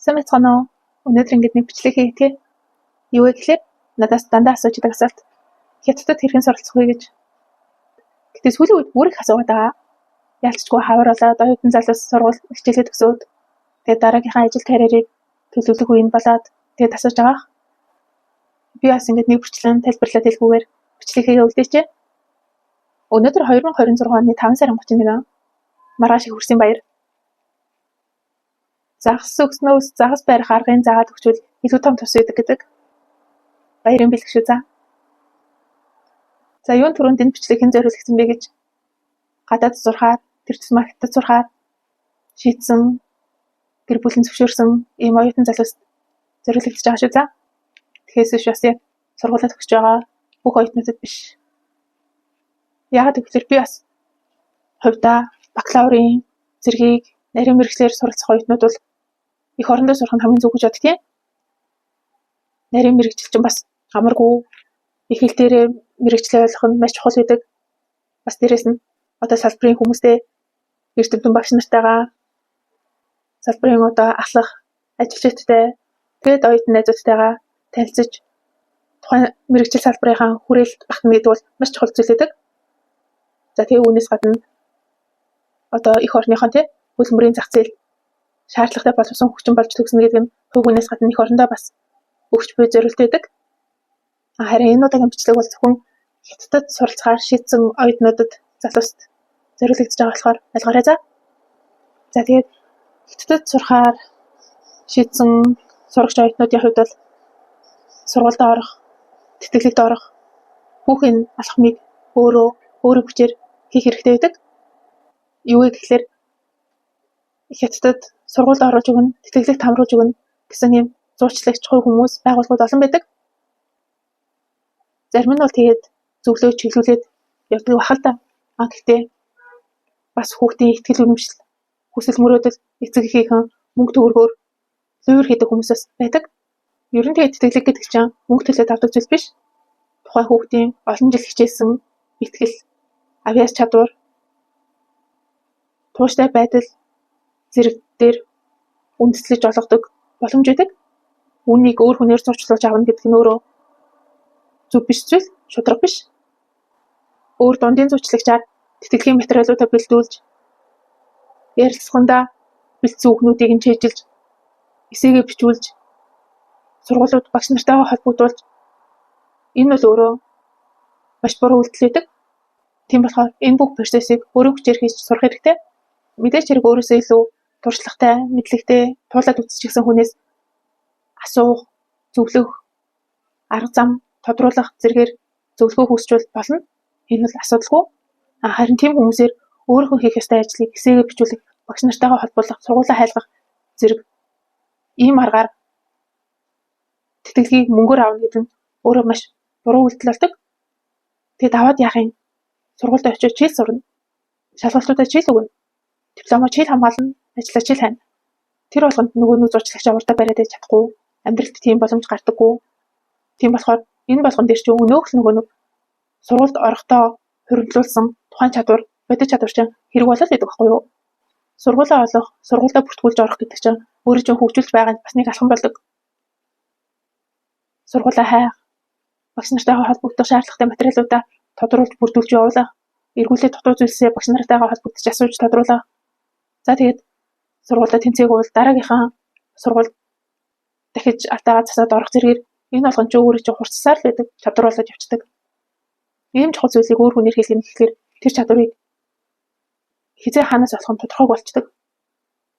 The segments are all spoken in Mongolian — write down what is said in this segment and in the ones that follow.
Сайн байцгаана уу? Өнөөдөр ингээд нэг бичлэг хийгдгээ. Юу вэ гэхээр надаас дандаа асууж байгаа асуулт. Хятадд хэрхэн суралцах вэ гэж. Гэтэ сүүлийн үед бүр их асуугаад байгаа. Ялцчгүй хавар болоод оюутан залуус сургууль хичээлээ төгсөөд тэгээд дараагийнхаа ажил карьерийг төлөвлөх үе нь болоод тэгээд асууж байгаа. Би бас ингээд нэг бичлэг тайлбарлаад хэлгүүгээр бичлэгээ өвлөж. Өнөөдөр 2026 оны 5 сарын 31 маргааш их хүрсэн баяр. Загас өгснөөс загас барих аргын заагаад өгчвөл илүү том тус өгдөг гэдэг баярын бэлэг шүү за. За юун түрүүнд энэ бичлэг хэн зориулсан бэ гэж гадаад сурахаар, тэр тусмаа хятад сурахаар шийдсэн гэр бүлийн зөвшөөрсөн ийм оюутан залуус зориулагдаж байгаа шүү за. Тэгэхээр бас яг сургуулаа төгсөж байгаа бүх оюутнуудад биш. Яагаад гэвэл би бас хувьдаа бакалаврын зэргийг нарийн мэргэжлэр суралцах оюутнууд бол их орондоо сурах нь хамгийн зөв гэж боддог тийм. Нарийн мэргэжил чинь бас амаргүй их хэл дээрээ мэргэжлээ ойлгох нь маш чухал байдаг. Бас дээрэс нь одоо салбарын хүмүүстэй эрдэмтэн багш нартайгаа салбарын одоо ахлах ажилчдтай тэгээд оюутан найзуудтайгаа танилцж тухайн мэргэжил салбарынхаа хүрээлэлд багтана гэдэг бол маш чухал зүйл байдаг. За тэгээ үүнээс гадна одоо их орныхон тий хөлбөмбөрийн зах зээл шаардлагатай боловсон хүчин болж төгснө гэдэг нь хувь хүнээс гадна их орондоо бас өгч буй зорилт байдаг. Харин энэ удаагийн бичлэг бол зөвхөн хятадд суралцахаар шийдсэн оюутнуудад залууст зориулагдж байгаа болохоор ойлгоорой за. За тэгээд хятадд сурахаар шийдсэн сурагч оюутнуудын хувьд бол сургуульд орох, тэтгэлэгт орох хүүхэн алхмыг өөрөө хүчээр хийх хэрэгтэй байдаг. Юу вэ гэхээр хятадд сургуульд оруулж өгнө, тэтгэлэгт хамруулж өгнө гэсэн юм зуучлагч хүмүүс байгууллагууд олон байдаг. Зарим нь бол тэгээд зөвлөө чиглүүлээд явдаг бахал та. Гэхдээ бас хүүхдийн ихтгэл үнэмшил, хүсэл мөрөөдөл, эцэг эхийнхэн мөнгө төгрөгөөр луур хийдэг хүмүүс бас байдаг. Ер нь тэгээд тэтгэлэг гэдэг чинь мөнгө төлөөд авдаг зүйл биш. Тухайн хүүхдийн олон жил хичээсэн ихтгэл, авьяас чадвар, тууштай байдал зэрэг дээр үндэслэж олгодог боломж байдаг. Үүнийг өөр хүнээр зурчлуулж авна гэдэг нь өөрөө зөв биш зүйл, шударга биш. Өөр дундын зурчлагчаар тэтгэлгийн материалуудаа бэлдүүлж, ярилцлагандаа бэлдсэн үгнүүдийг нь чийжилж, эсээгээ бичүүлж, сургуулиуд багш нартайгаа холбогдуулж, энэ бол өөрөө маш буруу үйлдэл байдаг. Тийм болохоор энэ бүх процессыг өөрийн хүчээр хийж сурах хэрэгтэй. Мэдээж хэрэг өөрөөсөө илүү туршлагатай, мэдлэгтэй, туулаад үзчихсэн хүнээс асуух, зөвлөх, арга зам тодруулах зэргээр зөвлөгөө хүсчүүл болно. Энэ бол асуудалгүй. Харин тийм хүмүүсээр өөрийнхөө хийх ёстой ажлыг эсээгээ бичүүлэх, багш нартайгаа холбуулах, сургуулаа хайлгах зэрэг ийм аргаар тэтгэлгийг мөнгөөр авна гэдэг нь өөрөө маш буруу үйлдэл болдог. Тэгэд аваад яах юм? Сургуульд очиж чийл сурна. Шалгалтуудаа чийл өгнө. Дипломоо чийл хамгаална, ажлаа чийл хайна. Тэр болгонд нөгөө зурчлагч авартаа бариад яж чадахгүй, амьдралд тийм боломж гардаггүй. Тийм болохоор энэ болгон дээр чи өнөөх л нөгөө сургуульд орохдоо хоригдлуулсан тухайн чадвар, бодит чадвар чинь хэрэг болол гэдэг байхгүй юу? Сургуулаа олох, сургуультай бүртгүүлж орох гэдэг чинь өөрөө чинь хөгжүүлж байгаа бас нэг алхам болдог. Сургуулаа хайх, багш нартайгаа холбогдох шаардлагатай материалуудаа тодруулж бүрдүүлж явуулах, эргүүлээ дутуу зүйлсээ багш нартайгаа холбогдож асууж тодруулах. За тэгээд сургуулаа тэнцээгүүл дараагийнхаа сургуульд дахиж алтайгаа засаад орох зэргээр энэ болгон ч өөрөө чинь хурцсаар л байдаг, чадварлаад явцдаг. Ийм чухал зүйлийг өөр хүнээр хэлгэнэ гэхээр тэр чадварыг хизээ хаанаас олох нь тодорхойг болчдөг.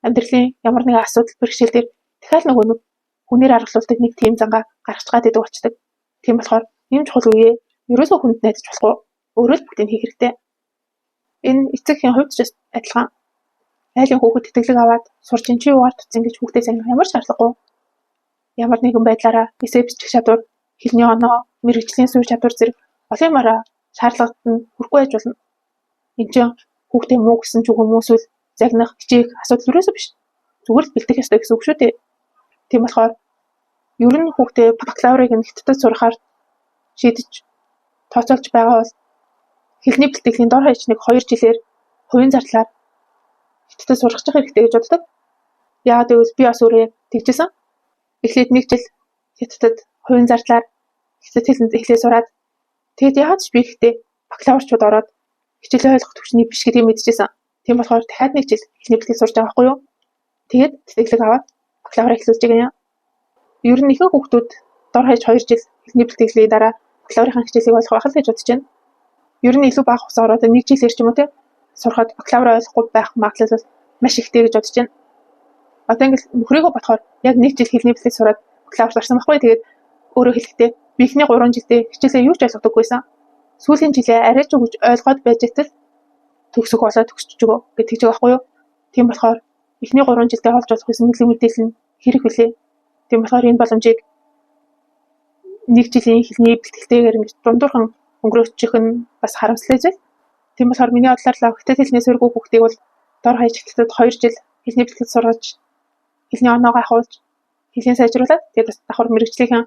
Амьдралын ямар нэгэн асуудал бэрхшээл дээр дахиад нөгөө хүнээр аргалуулдаг нэг тийм зангаа гаргаж гад идэг болчдөг. Тийм болохоор ийм чухал үеэ ерөөсөө хүнд найдаж болохгүй. Өөрөө л бүгдийг хийх хэрэгтэй. Энэ эцэгхийн хувьд ч адилхан. Айлын хүүхэд тэтгэлэг аваад сурч ин чи юугаар тутсан гэж хүүхдээ сайн ямар шаардлагагүй. Ямар нэгэн байдлаараа эсээ бичих чадвар, хэлний оноо, мэргэжлийн суурь чадвар зэрэг олон юмараа шаардлагад нь хүрэхгүй байж болно. Энд чинь хүүхдээ муу гэсэн ч үгүй мөсвөл загнах, хичээх асуудал юусоо биш. Зүгээр л бэлдэх ёстой гэсэн үг шүү дээ. Тийм болохоор ер нь хүүхдээ бакалаврыг нь хятадд сурахаар шийдэж тооцоолж байгаа бол хэлний бэлтгэлийн дор хаяж нэг 2 жилээр хувийн зардлаар хятадд сурах хэрэгтэй гэж боддог. Яагаад гэвэл би бас өөрөө тэгжсэн. Эхлээд нэг жил Хятадд хувийн зардлаар Хятад хэлэнд эхлээ сураад тэгээд яагаад ч би ихтэй бакалаврчууд ороод хичээлээ ойлгох төвчний биш гэдгийг мэдчихсэн. Тийм болохоор дахиад нэг жил эхний бэлтгэл сурж байгаа байхгүй юу? Тэгээд тэтгэлэг аваад бакалавраа эхлүүлж байгаа юм. Ер нь ихэнх хүүхдүүд дор хаяж 2 жил эхний бэлтгэлийн дараа бакалаврын хичээлийг ойлгох байх л гэж бодож байна. Ер нь илүү бага хугацаа ороод 1 жилээр ч юм уу те сурахад бакалавраа ойлгохгүй байх магадлал бол маш ихтэй гэж бодож байна. Одоо ингээл нөхрийгөө бодохоор яг 1 жил хэлний бэлтгэл сураад бакалавр зарсан байхгүй. Тэгээд өөрөө хэлэхдээ би ихний 3 жилдээ хичээлээ юу ч ойлгодоггүйсэн. Сүүлийн жилээ арай ч үгж ойлгоод байж тал төгсөх болоод төгсч өгөө гэж тэгж байгаа байхгүй юу? Тийм болохоор эхний 3 жилдээ олж болох гэсэн мэдээлэл нь хэрэг хүлээ. Тийм болохоор энэ боломжийг 1 жилийн хэлний бэлтгэлтэйгээр ингэж дундуурхан өнгөрөөчих нь бас харамсалтай зүйл. Тийм болохоор миний бодлоор л Хятад хэлний сургууль хүүхдийг бол дор хаяж Хятадд 2 жил хэлний бэлтгэл сургаж хэлний оноогоо ахуулж хэлийг сайжруулад тэгээд бас давхар мэрэгжлийн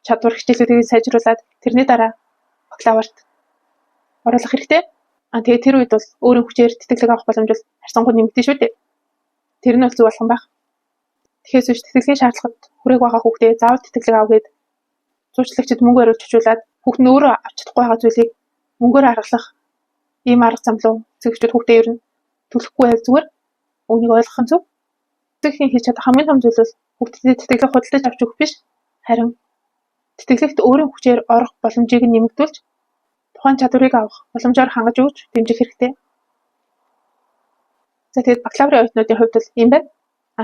чадвар хичээлүүдийг сайжруулад тэрний дараа бакалаврт оруулах хэрэгтэй. Тэгээд тэр үед бол өөрийн хүчээр тэтгэлэг авах боломж бол харьцангуй нэмэгдэн шүү дээ. Тэр нь бол зөв болох юм байна. Тэгэхээр зөв тэтгэлгийн шаардлагад хүрээг байгаа хүүхдээ заавал тэтгэлэг ав гэд зуучлагчид мөнгө оруулж очиулаад хүүхд нь өөрөө авч чадахгүй байгаа зүйлийг мөнгөөр аргалах ийм арга зам руу зөвчд хүүхдээ ер нь төлөхгүй байв зүгээр үүнийг ойлгох нь зөв. Тэтгэлгийн хийж чадах хамгийн том зүйл бол хүүхдэд тэтгэлэг худалдаж авч өгөх биш, харин тэтгэлэгт өөрийн хүчээр орох боломжийг нэмэгдүүлж тухайн чадварыг авах боломжоор хангаж өгч дэмжих хэрэгтэй. За тэгээд бакалаврын оюутнуудын хувьд бол юм байна.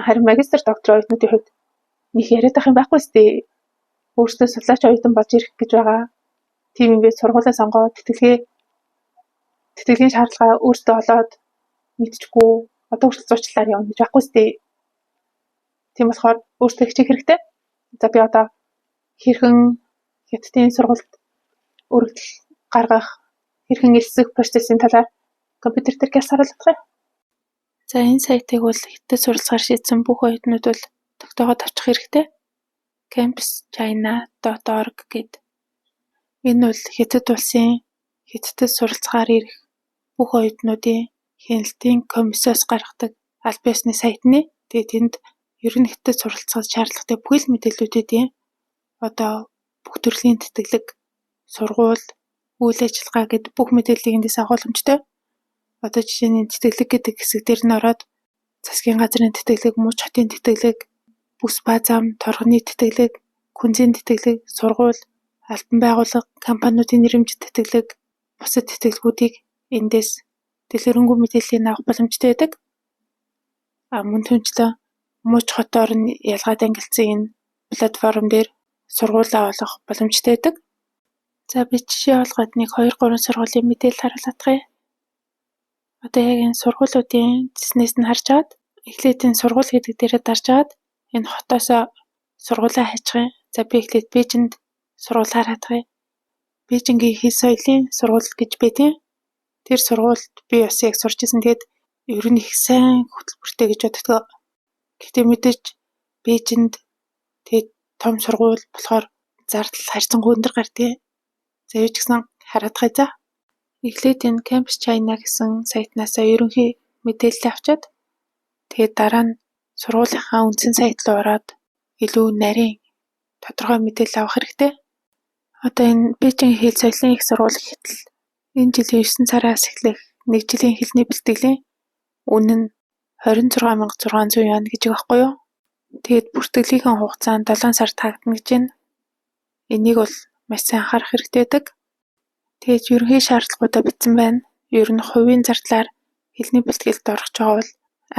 Харин магистр докторийн оюутнуудын хувьд нэг яриад ах юм байхгүй сте. Өөрсдөө судлаач оюутан болж ирэх гэж байгаа. Тийм ингээд сургуулаа сонгоод тэтгэлийн шаардлагаа өөрсдөө олоод мэдчихгүй одоо хүртэл зурчлаар явна гэж байхгүй сте. Тийм болохоор өөрсдөө хичээх хэрэгтэй. За би одоо хэрхэн Хятадын сургуульд өргөдөл гаргах, хэрхэн элсэх процессын талаар компьютер дээр гялс харуулдаг. За энэ сайтыг бол Хятад суралцахаар шийдсэн бүх оюутнууд бол тогтоогоод авчих хэрэгтэй. campschina.org гэд. Энэ бол Хятад улсын Хятадд суралцахаар ирэх бүх оюутнуудын хяналтын комиссоос гаргадаг аль биесны сайт нэ. Тэгээд тэнд ер нь Хятад суралцахад шаардлагатай бүхэл мэдээллүүдийн одоо бүх төрлийн тэтгэлэг, сургууль, үйл ажиллагаа гэдэг бүх мэдээллийг эндээс авах боломжтой. Одоо жишээний тэтгэлэг гэдэг хэсэг дээр нь ороод засгийн газрын тэтгэлэг, мууч хотын тэтгэлэг, бүс ба зам, торгоны тэтгэлэг, күнзийн тэтгэлэг, сургууль, албан байгууллага, компаниудын нэрэмжит тэтгэлэг, бусад тэтгэлгүүдийг эндээс дэлгэрэнгүй мэдээллийг авах боломжтой байдаг. Мөн түнчлэн мууч хотоор нь ялгаад ангилсан энэ платформ дээр сургуулаа олох боломжтой байдаг. За би жишээ олгоод нэг 2-3 сургуулийн мэдээлэл харуулъя. Одоо яг энэ сургуулиудын зэснээс нь харж аваад эхлээд энэ сургууль гэдэг дээрээ дарж аваад энэ хотоос сургуулаа хайчих юм. За би эхлээд Бээжинд сургууль хараад байгаа. Бээжингийн хэл соёлын сургууль гэж байдیں۔ Тэр сургуульд би бас яг сурч ирсэн. Тэгээд ер нь их сайн хөтөлбөртэй гэж боддог. Гэхдээ мэдээж Бээжинд тэгээд том сургууль болохоор зардал харьцангуй өндөр гардаг. За юу ч гэсэн хараад байгаа за. Эхлээд энэ campschina гэсэн сайтнаас ерөнхий мэдээлэл авчаад тэгээд дараа нь сургуулийнхаа үндсэн сайт руу ороод илүү нарийн тодорхой мэдээлэл авах хэрэгтэй. Одоо энэ Бээжин хэл соёлын их сургууль гэтэл энэ жилийн 9 сараас эхлэх 1 жилийн хэлний бэлтгэлийн үнэ нь 26600 юан гэж байгаа байхгүй юу? Тэгээд бүртгэлийнхэн хугацаанд 7 сар таагдана гэж байна. Энийг бол маш сайн анхаарах хэрэгтэй байдаг. Тэгээд ерөнхий шаардлагуудаа бичсэн байна. Ер нь хувийн зардлаар хэлний бэлтгэлд орох жоо бол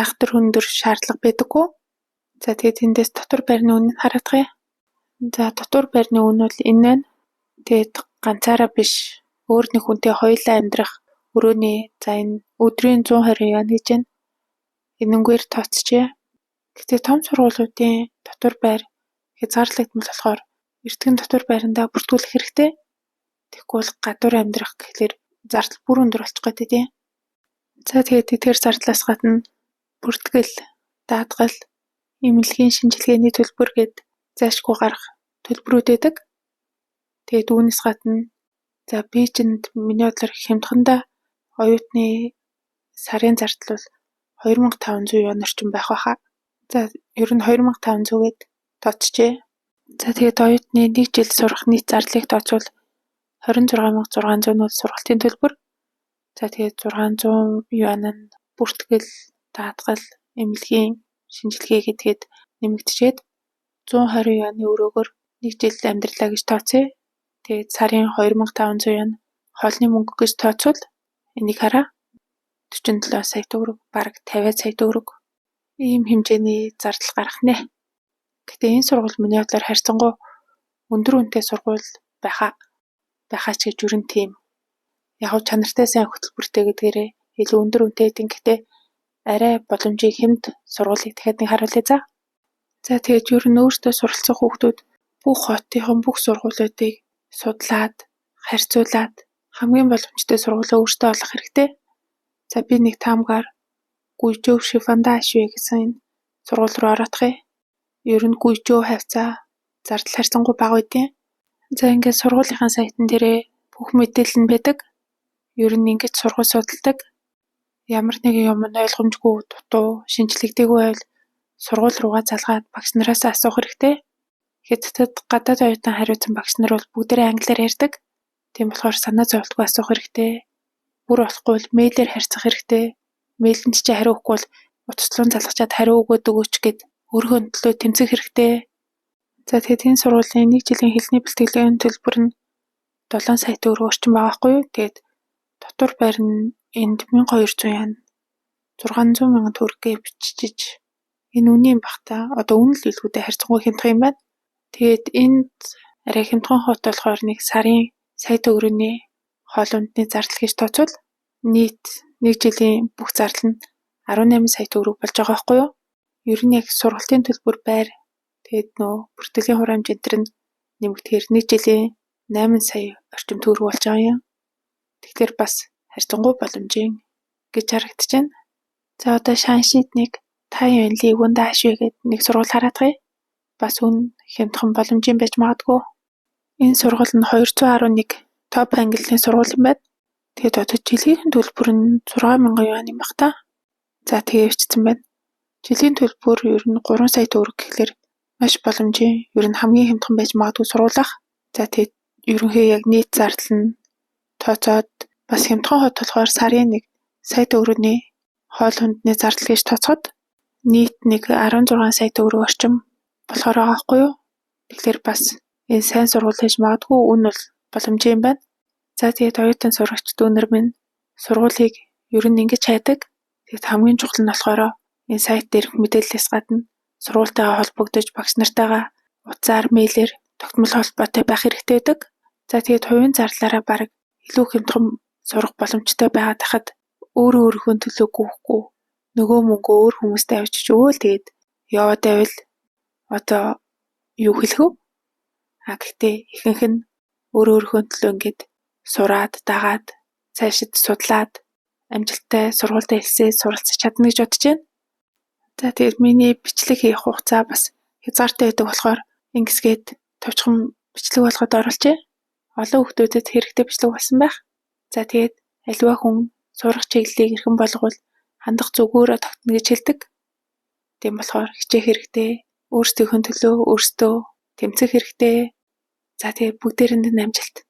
айхтар өндөр шаардлага байдаггүй. За тэгээд эндээс дотор байрны үнэ хараад байгаа. За дотор байрны үнэ бол энэ байна. Тэгээд ганцаараа биш өөр нэг хүнтэй хоёулаа амьдрах өрөөний за энэ өдрийн 120 юан гэж байна. Энэнгээр тооцчихъя. Гэхдээ том сургуулиудын дотор байр хязгаарлагдмал болохоор эртхэн дотор байрандаа бүртгүүлэх хэрэгтэй. Тэгэхгүй бол гадуур амьдрах гэхлээр зардал бүр өндөр болчих гээд тийм. За тэгээд тэр зардлаас гадна бүртгэл, даатгал, эмнэлгийн шинжилгээний төлбөр гээд зайлшгүй гарах төлбөрүүд байдаг. Тэгээд үүнээс гадна за Бээжинд миний бодлоор хямдхандаа оюутны сарын зардал бол 2500 юан орчим байх байхаа. За ер нь 2500-гээд тооцжээ. За тэгээд оюутны 1 жил сурах нийт зардлыг тооцвол 26600 нь бол сургалтын төлбөр. За тэгээд 600 юан нь бүртгэл, даатгал, эмнэлгийн шинжилгээ гэдгээд нэмэгдчихэд 120 юаны өрөөгөр 1 жил амьдралаа гэж тооцъё. Тэгээд сарын 2500 юан хоолны мөнгө гэж тооцвол энийг хараа 47 сая төгрөг, бараг 50 сая төгрөг ийм хэмжээний зардал гарах нэ. Гэхдээ энэ сургууль миний бодлоор харьцангуй өндөр үнэтэй сургууль байхаа ч гэж юу тийм яг чанартай сайн хөтөлбөртэй гэдгээрээ илүү өндөр үнэтэй гэдэг. Гэхдээ арай боломжийн хэмт сургуулийг дахиад нэг харуулъя за. За тэгээд ер нь өөртөө суралцах хүүхдүүд бүх хотынхон бүх сургуулиудыг судлаад, харьцуулаад хамгийн боломжтой сургуулиа өөртөө олох хэрэгтэй. За би нэг таамгаар Гүйжөө Шифандашвэ гэсэн энэ сургууль руу ороодох юм. Ер нь Гүйжөө хавцаа зардал харьцангуй бага байдیں۔ За ингээд сургуулийнхаа сайтн дээрээ бүх мэдээлэл нь байдаг. Ер нь ингэж сургууль судалдаг. Ямар нэгэн юм нь ойлгомжгүй, дутуу, шинжлэгдээгүй байвал сургууль руугаа залгаад багш нараас асуух хэрэгтэй. Хятадд гадаад оюутан хариуцсан багш нар бол бүгдээрээ англиар ярьдаг. Тийм болохоор санаа зовлтгүй асуух хэрэгтэй. Бүр болохгүй бол мэйлээр харьцах хэрэгтэй. Мэйлэнд чи хариу өгөхгүй бол утаслуун залгачаад хариу өгөөд гэд өөрийнхөө төлөө тэмцэх хэрэгтэй. За тэгээд энэ сургуулийн 1 жилийн хэлний бэлтгэлийн төлбөр нь 7 сая төгрөг орчим байгаа байхгүй юу? Тэгээд дотор байр нь энд 1200 яана 600 мянган төгрөгээ бичиж энэ үнийн юм бах та. Одоо үнэ л илгүүдээ харьцангуй хямдхан юм байна. Тэгээд энд арай хямдхан хот болохоор нэг сарын сая төгрөгийн хоол ундны зардал гэж тооцвол нийт 1 жилийн бүх зардал нь 18 сая төгрөг болж байгаа байхгүй юу? Ер нь яг сургалтын төлбөр байр тэгээд бүртгэлийн хураамж энэ төр нь нэмэгдэхээр 1 жилийн 8 сая орчим төгрөг болж байгаа юм. Тэгэхээр бас харьцангуй боломжийн гэж харагдаж байна. За одоо Шаншид нэг Тайван Вундашвэ гэдэг нэг сургууль хараад гай. Бас үн хямдхан боломжийн байж магадгүй. Энэ сургууль нь 211 топ ангиллын сургууль юм байна. Тэгээд одоо жилийн төлбөр нь 6000 юан юм бах та. За тэгээ өвчтсөн байна. Жилийн төлбөр ер нь 3 сая төгрөг гэхэлэр маш боломжийн, ер нь хамгийн хямдхан байж магадгүй сургуулах. За тэгээд ерөнхий яг нийт зардал нь тооцоод бас хямдхан хот болохоор сарын 1 сая төгрөгийн хоол хүндний зардал гэж тооцоход нийт нэг 16 сая төгрөг орчим болохоор байгаа байхгүй юу? Тэгэхээр бас энэ сайн сургууль хийж магадгүй үн бол боломжийн юм байна. За тэгээд оюутан сурагч дүүнер минь сургуулийг ер нь ингэж хайдаг. Тэгэд хамгийн чухал нь болохоор энэ сайт дээрх мэдээлэлээс гадна сургуультайгаа холбогдож багш нартайгаа утсаар, мэйлээр тогтмол холбоотой байх хэрэгтэй байдаг. За тэгээд хувийн зарлаараа бараг илүү хямдхан сурах боломжтой байгаад хахад өөрийнхөө төлөө гүйхгүй нөгөө мөнгө өөр хүмүүст авчиж өгөөл тэгээд яваад байвал одоо юу хэлэх вэ? Гэхдээ ихэнх нь өөрийнхөө төлөө ингээд сураад, дагаад, цаашид судлаад амжилттай сургуультай хэлсээ суралцах чадна гэж бодож байна. За тэгээд миний бичлэг хийх хугацаа бас хязгаартай байдаг болохоор ингэсгээд товчхон бичлэг болгоод оруулжээ. Олон хүүхдүүдэд хэрэгтэй бичлэг болсон байх. За тэгээд аливаа хүн сурах чиглэлийг эрхэм болговол хандах зүгөөрөө тогтно гэж хэлдэг. Тийм болохоор хичээх хэрэгтэй, өөрсдийнхөө төлөө өөрсдөө тэмцэх хэрэгтэй. За тэгээд бүгдээрэнд нь амжилт.